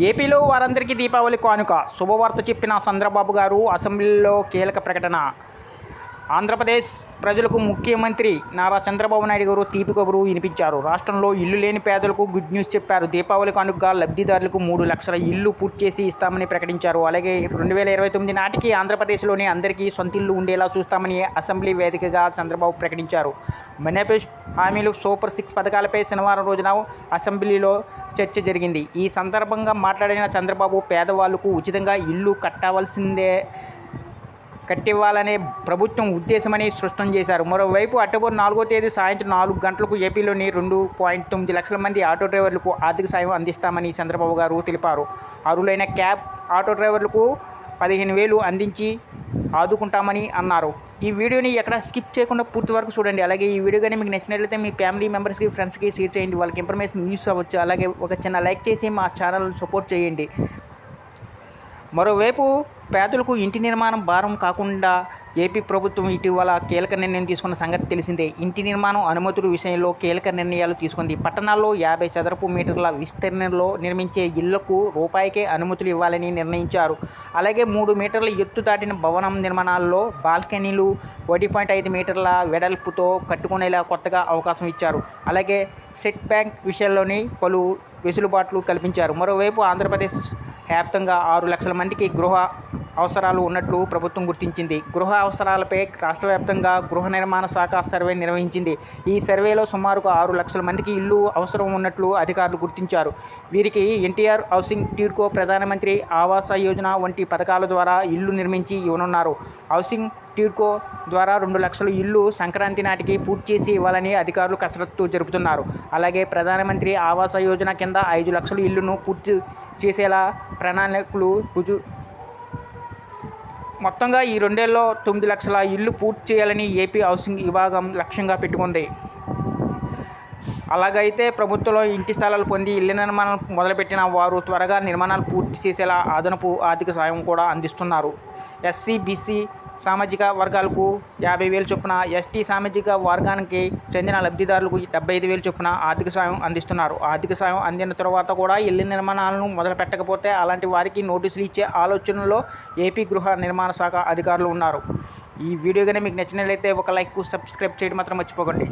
ఏపీలో వారందరికీ దీపావళి కానుక శుభవార్త చెప్పిన చంద్రబాబు గారు అసెంబ్లీలో కీలక ప్రకటన. ఆంధ్రప్రదేశ్ ప్రజలకు ముఖ్యమంత్రి నారా చంద్రబాబు నాయుడు గారు తీపి కబురు వినిపించారు. రాష్ట్రంలో ఇల్లు లేని పేదలకు గుడ్ న్యూస్ చెప్పారు. దీపావళి కానుకగా లబ్ధిదారులకు 3 లక్షల ఇళ్లు పూర్తి చేసి ఇస్తామని ప్రకటించారు. అలాగే 2029 నాటికి ఆంధ్రప్రదేశ్లోని అందరికీ సొంత ఇల్లు ఉండేలా చూస్తామని అసెంబ్లీ వేదికగా చంద్రబాబు ప్రకటించారు. మేనిఫెస్టో హామీలు సూపర్ 6 పథకాలపై శనివారం రోజున అసెంబ్లీలో చర్చ జరిగింది. ఈ సందర్భంగా మాట్లాడిన చంద్రబాబు పేదవాళ్లకు ఉచితంగా ఇల్లు కట్టివ్వాలనే ప్రభుత్వం ఉద్దేశమని స్పష్టం చేశారు. మరోవైపు అక్టోబర్ 4వ తేదీ సాయంత్రం 4 గంటలకు ఏపీలోని 2.9 లక్షల మంది ఆటో డ్రైవర్లకు ఆర్థిక సాయం అందిస్తామని చంద్రబాబు గారు తెలిపారు. అర్హులైన క్యాబ్ ఆటో డ్రైవర్లకు 15,000 అందించి ఆదుకుంటామని అన్నారు. ఈ వీడియోని ఎక్కడ స్కిప్ చేయకుండా పూర్తి వరకు చూడండి. అలాగే ఈ వీడియో కానీ మీకు నచ్చినట్లయితే మీ ఫ్యామిలీ మెంబర్స్కి, ఫ్రెండ్స్కి షేర్ చేయండి. వాళ్ళకి ఇన్ఫర్మేషన్ యూస్ అవ్వచ్చు. అలాగే ఒక చిన్న లైక్ చేసి మా ఛానల్ని సపోర్ట్ చేయండి. మరోవైపు పేదలకు ఇంటి నిర్మాణం భారం కాకుండా ఏపీ ప్రభుత్వం ఇటీవల కీలక నిర్ణయం తీసుకున్న సంగతి తెలిసిందే. ఇంటి నిర్మాణం అనుమతుల విషయంలో కీలక నిర్ణయాలు తీసుకుంది. పట్టణాల్లో 50 చదరపు మీటర్ల విస్తీర్ణంలో నిర్మించే ఇళ్లకు రూపాయికే అనుమతులు ఇవ్వాలని నిర్ణయించారు. అలాగే 3 మీటర్ల ఎత్తు దాటిన భవనం నిర్మాణాల్లో బాల్కనీలు 1.5 మీటర్ల వెడల్పుతో కట్టుకునేలా కొత్తగా అవకాశం ఇచ్చారు. అలాగే సెట్ బ్యాక్ విషయంలోని పలు వెసులుబాట్లు కల్పించారు. మరోవైపు ఆంధ్రప్రదేశ్ వ్యాప్తంగా 6 లక్షల మందికి గృహ అవసరాలు ఉన్నట్లు ప్రభుత్వం గుర్తించింది. గృహ అవసరాలపై రాష్ట్ర వ్యాప్తంగా గృహ నిర్మాణ శాఖ సర్వే నిర్వహించింది. ఈ సర్వేలో సుమారుగా 6 లక్షల మందికి ఇల్లు అవసరం ఉన్నట్లు అధికారులు గుర్తించారు. వీరికి ఎన్టీఆర్ హౌసింగ్, టిడ్కో, ప్రధానమంత్రి ఆవాస యోజన వంటి పథకాల ద్వారా ఇల్లు నిర్మించి ఇవ్వనున్నారు. హౌసింగ్, టిడ్కో ద్వారా 2 లక్షల ఇల్లు సంక్రాంతి నాటికి పూర్తి చేసి ఇవ్వాలని అధికారులు కసరత్తు జరుపుతున్నారు. అలాగే ప్రధానమంత్రి ఆవాస యోజన కింద 5 లక్షల ఇళ్లను పూర్తి చేసేలా ప్రణాళికలు మొత్తంగా ఈ 2 ఏళ్లలో 9 లక్షల ఇళ్లు పూర్తి చేయాలని ఏపీ హౌసింగ్ విభాగం లక్ష్యంగా పెట్టుకుంది. అలాగైతే ప్రభుత్వంలో ఇంటి స్థలాలు పొంది ఇళ్ల నిర్మాణాలు మొదలుపెట్టిన వారు త్వరగా నిర్మాణాలు పూర్తి చేసేలా అదనపు ఆర్థిక సాయం కూడా అందిస్తున్నారు. ఎస్సీ, బీసీ సామాజిక వర్గాలకు 50,000 చొప్పున, ఎస్టీ సామాజిక వర్గానికి చెందిన లబ్ధిదారులకు 75,000 చొప్పున ఆర్థిక సాయం అందిస్తున్నారు. ఆర్థిక సాయం అందిన తర్వాత కూడా ఇళ్ల నిర్మాణాలను మొదలు పెట్టకపోతే అలాంటి వారికి నోటీసులు ఇచ్చే ఆలోచనలో ఏపీ గృహ నిర్మాణ శాఖ అధికారులు ఉన్నారు. ఈ వీడియో కానీ మీకు నచ్చినట్లయితే ఒక లైక్, సబ్స్క్రైబ్ చేయడం మాత్రం మర్చిపోకండి.